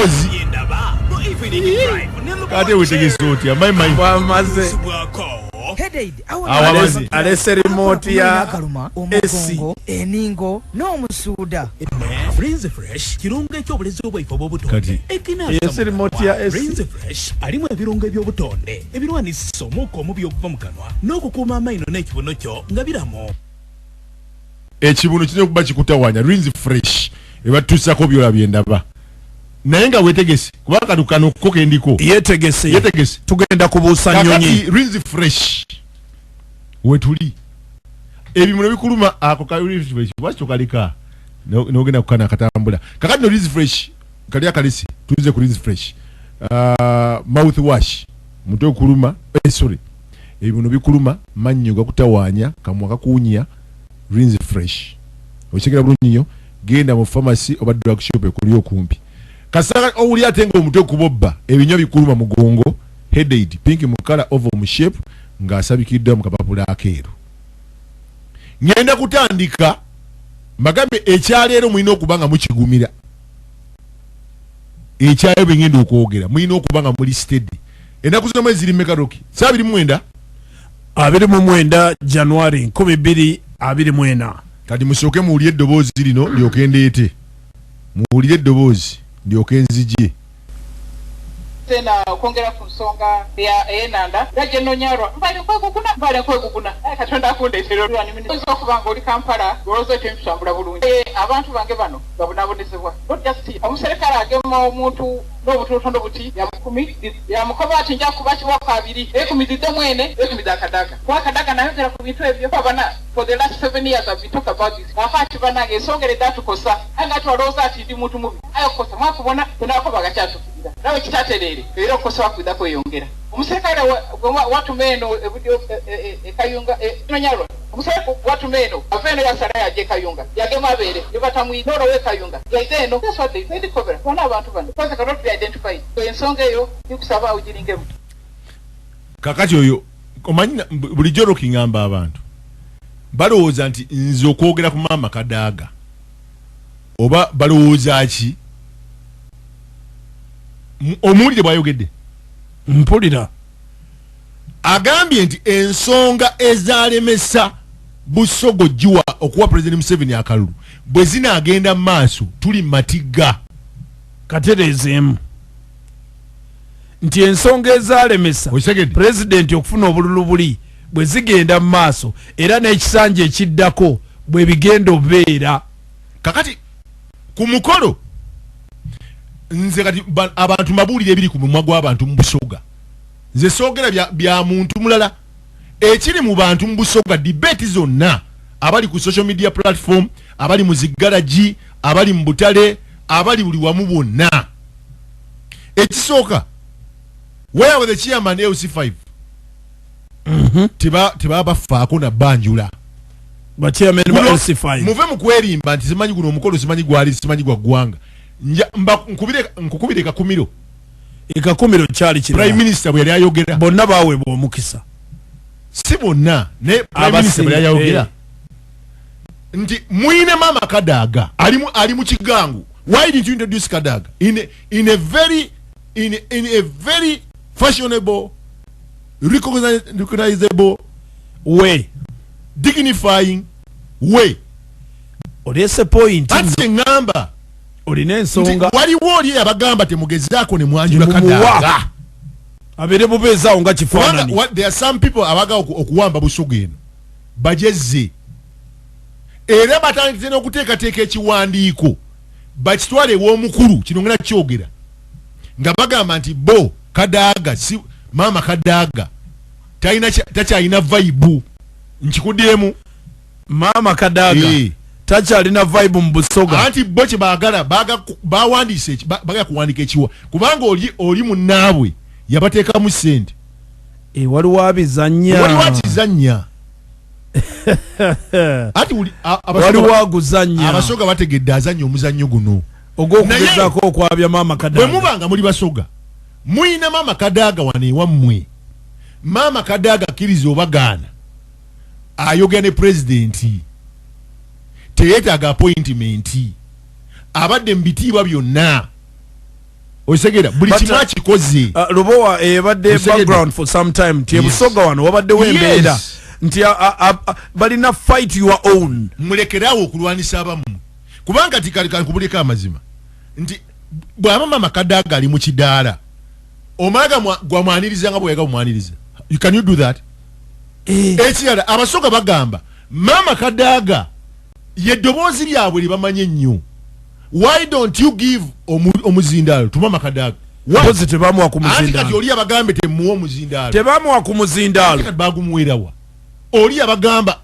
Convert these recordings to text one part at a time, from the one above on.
eddoboozi kate wetegese otya mayimayi wamaze alese remote ya esi eningo n'omusuuda Rinze Fresh kirungo eky'obulezi obwaife obw'obutonde yesi remote ya esi Rinze Fresh alimu ebirungo eby'obutonde ebirwanisa omuuka omubi okuva mu kanwa n'okukuuma amaino n'ekibuno kyo nga biramu ekibuno kirina okuba kikutawanya Rinze Fresh ebatuusako byolabye ndaba naye nga wetegese kubanga kadukano ko kendiko yetegese tugenda kubuusa nnyonyi Rinze Fresh wetuli ebimuno bikuluma ako ka Rinze Fresh wakyo kalika n'ogenda kukana akatambula kakati no Rinze Fresh kali akalisi tuze ku Rinze Fresh mouthwash mutwe okuluma sorry ebimuno bikuluma mannyo gakutawanya kamwa kakuunya Rinze Fresh okigera bulungi nnyo genda mu pharmacy oba drug shop ekuli okumpi kasaka owuli atenga omutwe kubobba ebinyo bikuluma mugongo headache pink mu color oval mu shape nga asabikidde mu kapapula akeeru ngenda kutandika magambe ekyaleero mulina okubanga mukigumira ekyayo bengenda okwogera mulina okubanga muli steady ennaku zomwe ziri mekaroki 29 January 2024 kati musooke muwulire eddoboozi lino lyokendeete muwulire eddoboozi lyokenzije tena kwongera ku nsonga ya enanda yaje nonyarwa mbale kwegukuna katonda akundeetera olwani minisa okubanga oli Kampala lwolozo temutambula bulungi abantu bange bano babonabonezebwa not just omuserikale agema omuntu n'obutondo buti ya 10 yamukoba ati nja kuba kiwaka 2 ekumizidde mwene ekumiza akadaga kwa kadaga nayogera ku bintu ebyo abana for the last 7 years I've been talking about this afati banage esongere datukosa anga twaloza ati ndi muntu mubi ayokosa mwakubona tunakoba gakyatu nawe kitaterere era okosa wakwida kweyongera omuserikale watu meno ebudio ekayunga nonyarwa omuserikale watu meno afeno ya sara yaje kayunga yagema abere nibatamwidoro we kayunga yaideno that's what they said cover wana abantu bano because cannot be identified so ensonga eyo nikusaba ujiringe kakati oyo omanyi bulijjo lokingamba abantu balowooza nti nze okwogera ku maama Kadaga oba balowooza ki omuwulire bwayogedde mpulira agambye nti ensonga ezalemesa Busogo GYA okuwa President Museveni akalulu bwe zinaagenda mu maaso tuli matigga katereezeemu nti ensonga ezalemesa President okufuna obululu buli bwe zigenda mu maaso era n'ekisanja ekiddako bwe bigenda obeera kakati ku mukolo nze kati abantu mabulire ebiri ku mumwa gw'abantu mu Busoga nze soogera bya muntu mulala ekiri mu bantu mu Busoga debate zonna abali ku social media platform abali mu zigalaji abali mu butale abali buli wamu bonna ekisooka where were the chairman LC5 tiba bafaako na banjula ba chairman ba LC5 muve mu kwerimba nti simanyi guno omukolo simanyi gwali simanyi gwa gwanga nkukubire kakumiro ekakumiro kyali kiri Prime Minister bwe yali ayogera bonna baweebwa omukisa si bonna ne Prime Minister bwe yali ayogera nti mwine maama Kadaga ali mu kigangu why did you introduce Kadaga in a very fashionable recognizable way dignifying way olese point that's a number olina ensonga waliwo oli abagamba temugezaako ne mwanjula Kadaga abere bubeezaawo nga kifaanani there are some people abaga okuwamba Busoga eno bajezze era batandise n'okuteekateeka ekiwandiiko bakitwale ew'omukulu kino ngena kyogera nga bagamba nti bo Kadaga si maama Kadaga takyalina vibe nkikuddemu maama Kadaga takyalina vibe mu Busoga anti bo kye baagala bawandiise bagala kuwandika ekiwa kubanga oli munnaabwe yabateekamu ssente waliwo abizannya ati waliwo aguzannya Abasoga bategedde azannya omuzannyo guno ogw'okugezaako okwabya maama Kadaga bwe mubanga muli Basoga muyina maama Kadaga wano ewammwe maama Kadaga akkiriza obagaana ayogera ne pulezidenti teyeetaaga appointment abadde mu bitiibwa byonna osegera buli kimachi kozi Lubowa ebadde background for some time nti ebusoga wano wabadde wembeera nti balina fight your own mulekerawo okulwanisa abamu kubanga tikali kubulika amazima nti bwaba mama Kadaga ali mu kidaala omaga gwamwaniriza nga bwega omwaniriza can you do that ekirala abasoga bagamba mama Kadaga yeddoboozi lyabwe libamanye nnyo. Why don't you give omuzindalo to mama Kadaga? Wazi tebamuwa ku muzindalo. Ati oli abagambe temuwa omuzindalo. Tebamuwa ku muzindalo. Ati bagumuwerawa. Oli abagamba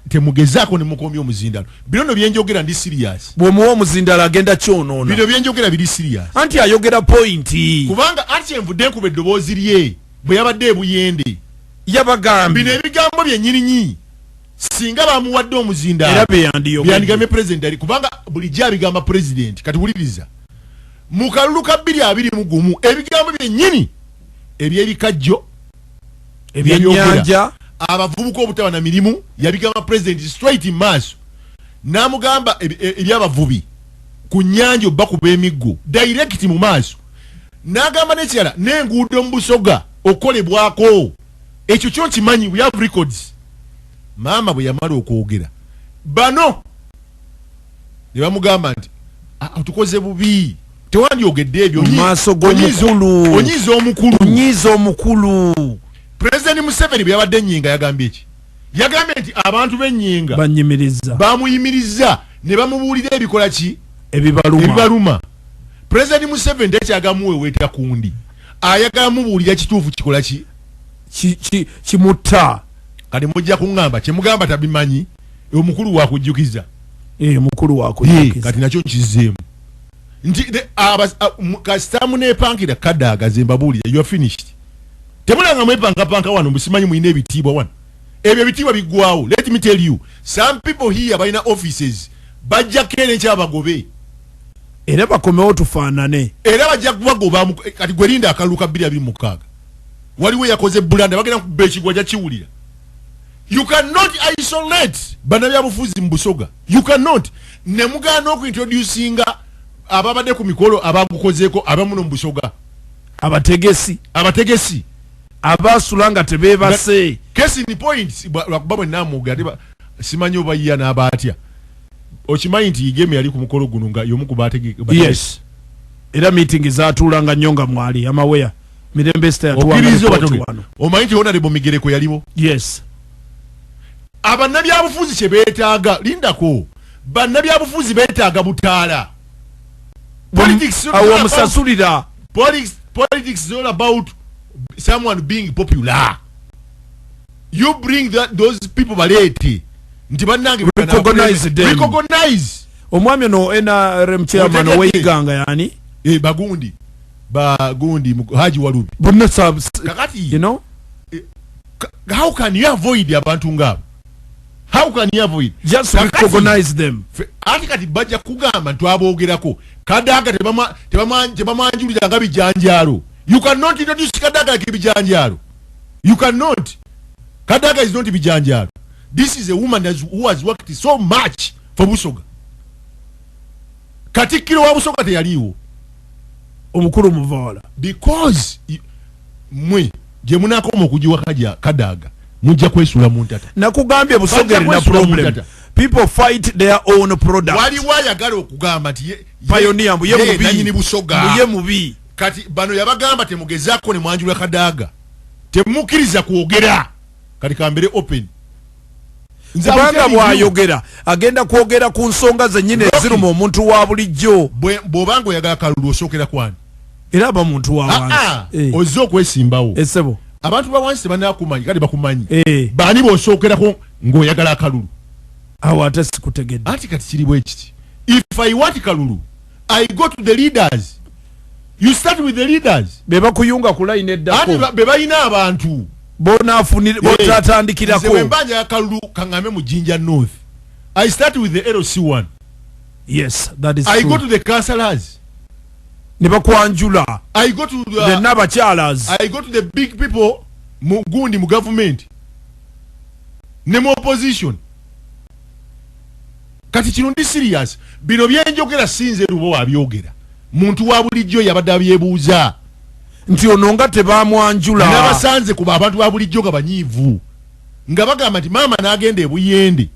temugezaako ne mukomya omuzindalo. Bino byenjogera ndi serious. Bwomuwa omuzindalo agenda kyonoona. Bino byenjogera biri serious. Anti ayogera point. Kubanga ati envudde nkube eddoboozi lye bwe yabadde ebuyende. Yabagambe. Bino ebigambo byennyini singa bamuwadde omuzindalo. Era byandigamye president ali kubanga buli jabigamba president kati wuliriza. Mukalulu ka 221 ebigambo byennyini ebyebikajjo ebyenyanja abavubuka obutaba na mirimu yabigamba president straight in maaso namugamba ebyabavubi ku nnyanja bakuba emiggo direct mu maaso nagamba n'ekirala n'enguudo mu Busoga okolebwako ekyo kyo kimanyi we have records. Mama bwe yamala okwogera bano ne bamugamba nti tukoze bubi tewandyogedde ebyo maaso g'omukulu onyiza omukulu. President Museveni bwe yabadde ennyinga yagambye eki yagambye nti abantu b'ennyinga bamuyimiriza ne bamubuulira ebikola ki ebibaluma. President Museveni tekyagamuwe weeta kundi ayagala mubuulira kituufu kikola ki kimutta kati mujja kuŋŋamba kyemugamba tabimanyi omukulu wakujjukiza mukulu wakujjukiza kati nakyo nkizeemu nti kasitamu nepankira Kadaga zembabuulira you are finished. Temulanga mwepankapanka wano musimanyi muyina ebitiibwa wano ebyo ebitiibwa biggwawo. Let me tell you some people here balina offices bajja kere nkyabagobe era bakomewo tufaanane era bajja kubagoba kati gwerinda akaluka 226 waliwo yakoze bulanda bagenda kubba ekigwa kyakiwulira. You cannot isolate bannabyabufuzi mu Busoga. You cannot. Ne mugaana okuintroducinga ababadde ku mikolo abagukozeeko abamuno mu Busoga. Abategesi. Abasulanga tebebase. Kesi ni points lwakubabwe namuga simanyi oba yiya n'abaatya. Okimanyi nti igeme yali ku mukolo guno nga y'omu ku bategesi. Yes. Era meeting zaatuulanga nnyo nga mwali amaweya. Mirembe Star yatuwanga wano. Omanyi nti Honorable Migereko yaliwo? Yes. Abannabyabufuzi kye beetaaga lindako bannabyabufuzi beetaaga butaala. Politics is all about someone being popular. You bring those people balete nti bannange recognize omwami no NRM chairman oweyiganga yani bagundi Haji Walubi kakati you know how can you avoid abantu ngabo? How can you avoid? Just recognize them. Ati kati bajja kugamba twaboogerako Kadaga tebamanjulira nga bijanjalo. You cannot introduce Kadaga like bijanjalo. You cannot. Kadaga is not bijanjalo. This is a woman who has worked so much for Busoga. Katikiro wa Busoga teyaliwo omukulu muvala because mwe je munakoma okujiwa Kadaga mujja kwesula muntata nakugambye Busoga na problem. People fight their own product. Wali wayagala okugamba nti pioneer nanyini Busoga muye mubi kati bano yabagamba temugezaako ne mwanjula Kadaga temukiriza kwogera kati kambere open Kubanga bwayogera agenda kwogera ku nsonga zennyine eziruma omuntu wa bulijjo bw'obanga oyagala kalulu osookera kwani era aba muntu wa wansi ozze okwesimbawo essebo abantu ba wansi tebannakumanyi kati bakumanyi baani bw'osookerako ng'oyagala akalulu awo ate sikutegedde anti kati kiri bwe kiti if I want kalulu I go to the leaders. You start with the leaders be bakuyunga ku line eddako ati be balina abantu bonafunire botatandikirako nze mbanja ya kalulu kangame mu Jinja North. I start with the LC1. Yes, that is I true. go to the councillors. Ne bakwanjula. I go to the nabachalas. I go to the big people mu government. Ne mu opposition. Kati kino ndi serious. Bino byenjogera sinze Lubowa abyogera. muntu wa bulijjo yabadde abyebuuza nti ono nga tebamwanjula n'abasanze kuba abantu ba bulijjo nga banyiivu nga bagamba nti maama n'agenda ebuyende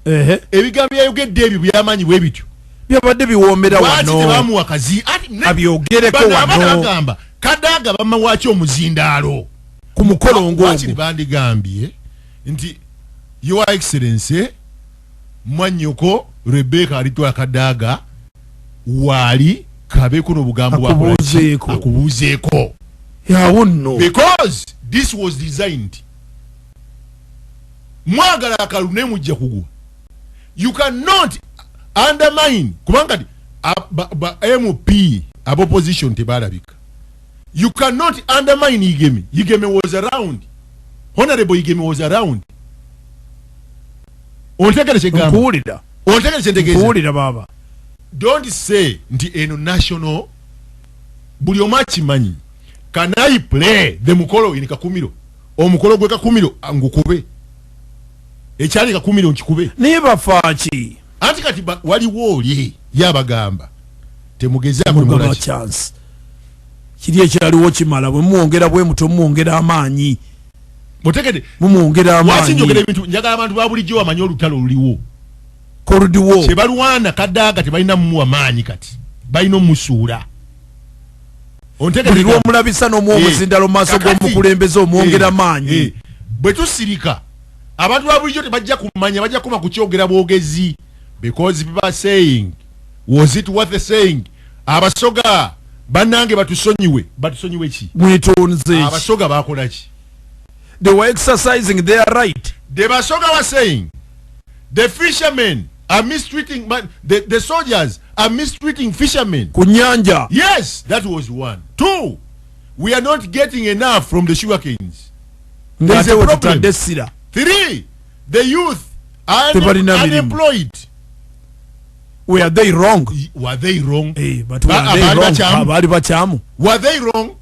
ebigambo byayogedde ebyo by'amaanyi bwe bityo byabadde biwoomera wano tebamuwa kazi abyogereko wano bagamba Kadaga bamawaaki omuzindaalo ku mukolo ng'ogwo bandigambye nti Your Excellency Mwanyoko Rebecca alitwala Kadaga wali kabeko n'obugambo akubuuzeeko yawo nno because this was designed mwagala akalune mujja kugwa you cannot undermine kubanga MP abo opposition tebalabika you cannot undermine Igeme was around Honorable Igeme was around nkuwulira baba don't say nti eno national buli omu akimanyi can I play the mukolo in kakumiro omukolo gwe kakumiro ngukube ekyali kakumiro nkikube naye bafaaki anti kati waliwo oli yabagamba temugezaako chance kiri ekyaliwo kimala bwe muwongera bwe muto muwongera amaanyi mutegede mumuwongera amaanyi wasinjogera ebintu njagala abantu ba bulijjo bamanyi olutalo luliwo koludiwo tebalwana Kadaga tebalina mumuwa maanyi kati balina omusuula buli lwomulabisa n'omuwa omuzindalo mu maaso g'omukulembeze omuwongera amaanyi bwe tusirika abantu ba bulijjo tebajja kumanya bajja kuma kukyogera bwogezi because people are saying was it worth saying abasoga bannange batusonyiwe ki mwetonze abasoga bakola ki they were exercising their right the basoga were saying the fishermen are mistreating the soldiers are mistreating fishermen kunyanja yes that was one. Two, we are not getting enough from the sugarcanes. There's a problem. Three, the youth are unemployed. Were they wrong? Were they wrong? But were they wrong? Were they wrong?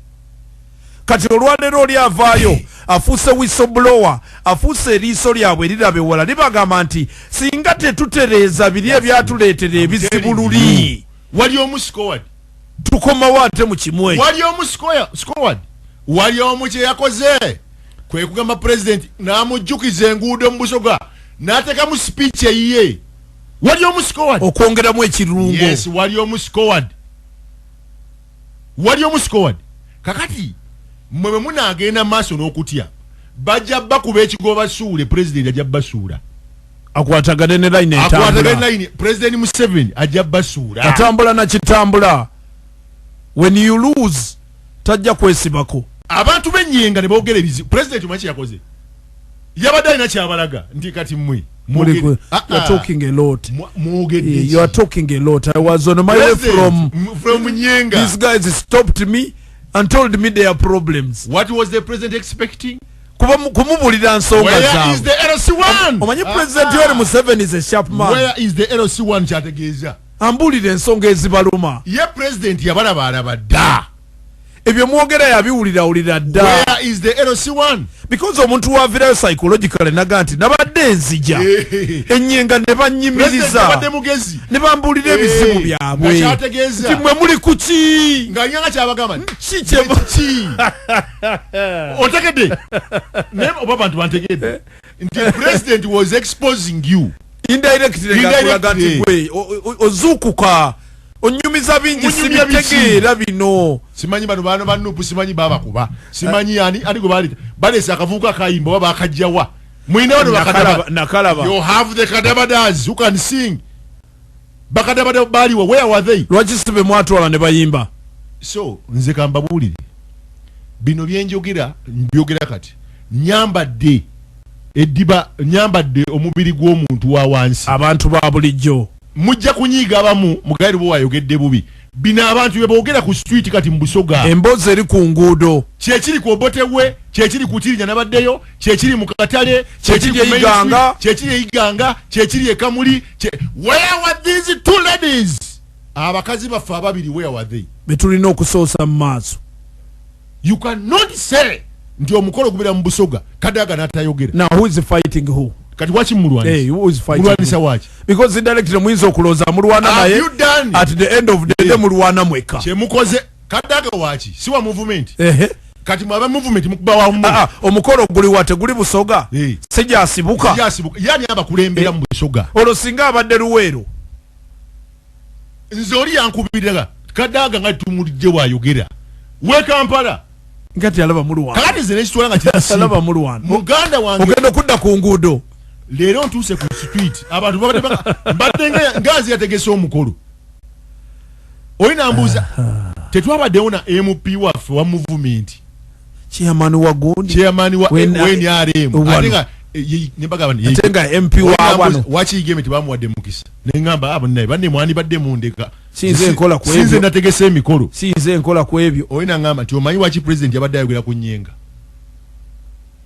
Kati olwaleero oli avaayo afuuse whistleblower afuuse eriiso lyabwe lirabe wala libagamba nti singa tetutereeza biri ebyatuleetera ebizibu luli wali omu scored tukomawo ate mu kimwe wali omu scored wali omu kye yakoze kwe kugamba president n'amujjukiza enguudo mu Busoga n'ateekamu speech eyiye wali omu scored okwongeramu ekirungo yes wali omu scored kakati mwe munagenda maaso n'okutya bajja bakuba ekigo basuule president ajja basuula akwatagane ne line president Museveni ajja basuula atambula na kitambula when you lose tajja kwesibako abantu b'ennyenga ne boogera ebizibu president mwachi yakoze yabadde alina kyabalaga nti kati mmwe you are talking a lot. You are talking a lot. I was on my way from Nyenga. These guys stopped me and told me their problems. What was the president expecting? Kumubulira nsonga Where zaabwe. Is the LC1? Omanyi president Yoweri Museveni is a sharp man. Where is the LC1 kyategeeza? Ambulira ensonga ezibaluma. Ye president yabalaba dda. Ebyo mwogera yabiwulira dda. Where is the LC1? Because omuntu wavirayo psychologically naga nti nabadde nzija ennyenga ne banyimiriza ne bambulira ebizibu byabwe nti mwe muli kuki nga nyanga kyabagamba ki otegedde naye oba abantu bantegedde nti president was exposing you indirectly nakulaga nti gwe ozuukuka onyumiza bingi sibitegeera bino simanyi bano banupu simanyi babakuba simanyi yani ali gwe balesa akavuuka akayimba oba bakajjawa mwine wano nakalaba you have the kadabadas who can sing bakadabada baliwa where were they lwaki sibe mwatwala ne bayimba so nze kambabulire bino byenjogera mbyogera kati nyambadde ediba nyambadde omubiri gw'omuntu wa wansi abantu ba bulijjo mujja kunyiga abamu mugairi bo wayogedde bubi bina abantu beboogera ku street kati mu Busoga embozi eri ku nguudo kyekiri ku Obotewe kyekiri ku Kirinya nabaddeyo kyekiri mu Katale kyekiri Iganga kyekiri e Kamuli where were these two ladies abakazi baffe ababiri where were they betulina okusoosa mu maaso you cannot say nti omukolo gubira mu Busoga Kadaga n'atayogera now who is fighting who kati wachi mulwanisa wachi because indirectly muyinza okulooza mulwana naye at the end of the day mulwana mweka kyemukoze Kadaga wachi siwa movement kati mwaba movement mukuba wa omukolo guli wate guli Busoga sija asibuka yani abakulembera mu Busoga olwo singa abadde Luweero nzoli yankubirira Kadaga nga tumulije wayogera we Kampala ngati alaba mulwana kakati zene kitwala nga kirasi alaba mulwana muganda wange ogenda kudda ku nguudo leero ntuse ku street abantu mbadde ngazi yategese omukolo oyina mbuuza tetwabaddewo na MP waffe wa movement chairman wa gundi chairman wa NRM atenga atenga MP wa wano wakiyigeme tebamuwadde mukisa nengamba abo naye banne mwani badde mundeka sinze enkola ku ebyo sinze nategese emikolo sinze enkola ku ebyo oyina ngamba nti omanyi waki president yabadde ayogera ku nyenga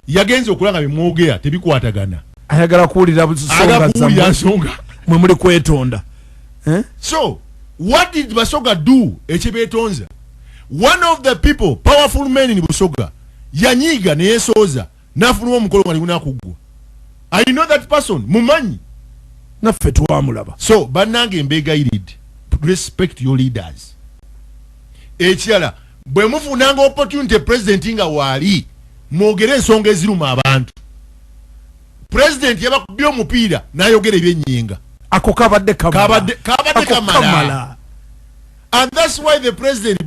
yagenze okulanga bimwogera tebikwatagana ayagala kuwulira nsonga mwe muli kwetonda so what did Basoga do ekibetonza one of the people powerful men in Busoga yanyiga ne yesoza nafulwa omukolo nga liguna kugwa I know that person mumanyi naffe twamulaba so bannange mbegayiridde respect your leaders ekyala bwe mufunanga opportunity president nga wali mwogere ensonga eziruma abantu president yabakubye omupiira n'ayogera ebyennyinga ako kabadde kamala and that's why the president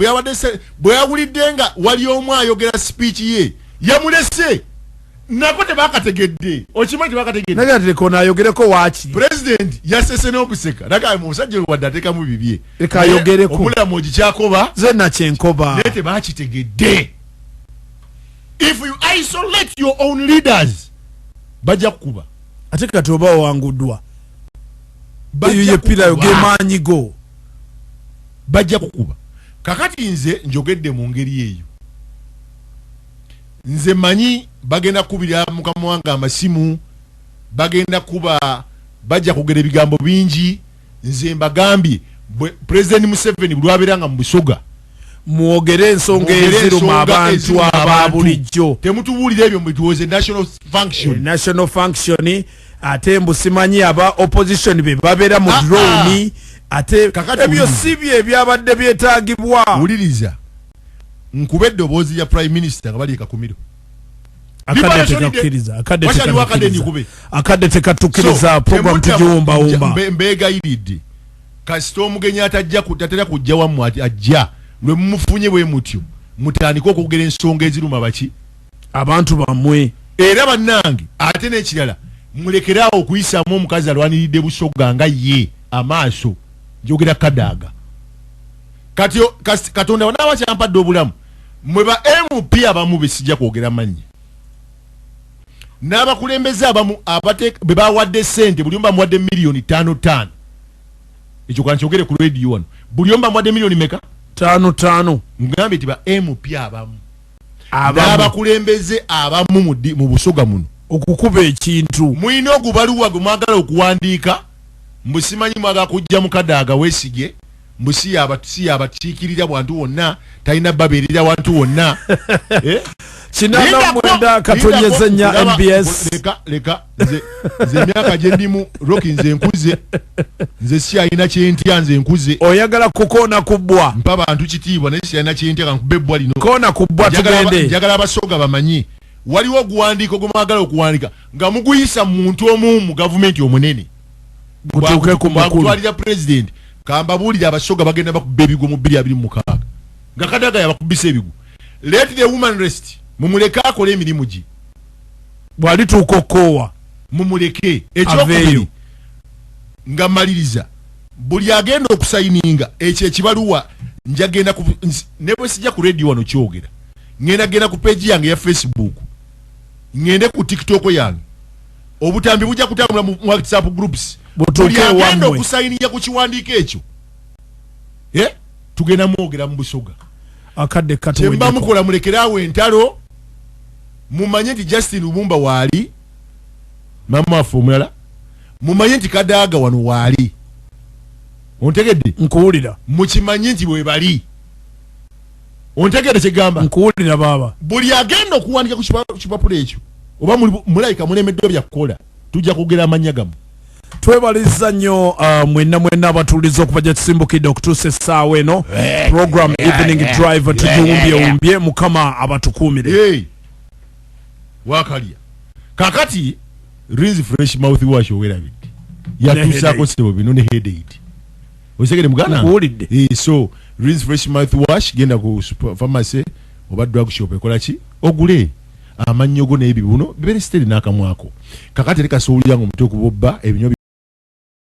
bwe yawulidde nga wali omu ayogera speech ye yamulese nako tebakategedde okimanyi tebakategedde nagateko nayogereko waki president yasese n'okuseka naga musajja wadde atekamu bibye leka ayogereko omulamu ogikyakoba zenna kyenkoba naye tebakitegedde if you isolate your own leaders bajja kukuba ate kati oba owanguddwa eyo yepira yogemanyi go bajja kukuba kakati nze njogedde mu ngeri eyo nze manyi bagenda kubira mukama wange amasimu bagenda kuba bajja kugera ebigambo bingi nze mbagambye president Museveni bulwaberanga mu Busoga mwogere ensonga eziruma abantu ababulijjo temutubuulira ebyo mbituwoze national function ate mbusimanyi aba opposition be babeera mu drone ate ebyo sibye ebyabadde byetaagibwa wuliriza nkube eddoboozi ya prime minister nga bali ekakumiro akadde tekatukiriza program tugiwumbawumba mbegayiridde kasita omugenyi tatera kujja wammwe ajja lwe mumufunye bwe mutyo mutandika okugera ensonga eziruma baki abantu bammwe era bannange ate n'ekirala mulekerawo okuyisaamu omukazi alwaniridde Busoga nga ye amaaso njogera Kadaga kati Katonda wanaaba kyampadde obulamu mwe ba MP abamu besijja kwogera manyi n'abakulembeze abamu be bawadde ssente buli omu bamuwadde miliyoni 5 ekyo kankyogere ku radio wano buli omu bamuwadde miliyoni meka 5 ngambye ti ba MP abamu n'abakulembeze abamu mu Busoga muno okukuba ekintu mulina ogubaluwa gwe mwagala okuwandiika mbusimanyi mwagala kujja mu Kadaga weesige mbusi abatiikirira bwantu wonna talina babeerera wantu wonna kinana mwenda katonyeze nya MBS leka nze emyaka gye ndimu Roki nze nkuze nze sialina kyentya nze nkuze oyagala kukoona kubbwa mpa abantu kitiibwa naye sialina kyentya kankube ebbwa lino koona kubbwa tugende njagala Abasoga bamanyi waliwo oguwandiika gwemwagala okuwandiika nga muguyisa muntu omu mu gavumenti omunene gutuuke ku makulu bagutwalira president kambabuulira Abasoga bagenda bakubba ebigo mu 2026 nga Kadaga yabakubisa ebigo let the woman rest mumuleke akole emirimu gye bwalituuka okoowa mumuleke ekyokubiri nga maliriza buli agenda okusayininga ekyo ekibaluwa njagenda ne bwe sijja ku radio wano kyogera ngenda ku page yange ya Facebook ngende ku TikTok yange obutambi bujja kutambula mu WhatsApp groups buli agenda okusayininga ku kiwandiiko ekyo tugenda mwogera mu Busoga akadde katwe Kyemba mukola mulekerawo entalo mumanye nti Justin Lubumba waali mama afu omulala mumanye nti Kadaga wano waali ontegedde nkuwulira mukimanye nti bwe bali ontegedde kyegamba nkuwulira baba buli agenda okuwandika ku kipapula ekyo oba mulayika mulemedde byakukola tujja kugera amanya gamu. Twebaliza nnyo mwenna abatuliza okubaja kisimbukidde okutuusa essaawa eno program evening drive tugiwumbye mukama abatukuumire. Wakalya kakati rinse fresh mouth wash owerabidde yatuusaako sebo bino ne headache osegere mugana so rinse fresh mouth wash genda ku pharmacy oba drug shop ekola ki ogule amannyo go n'ebibuno bibere siteri n'akamwako kakati leka soulyango omutwe okubobba ebinyo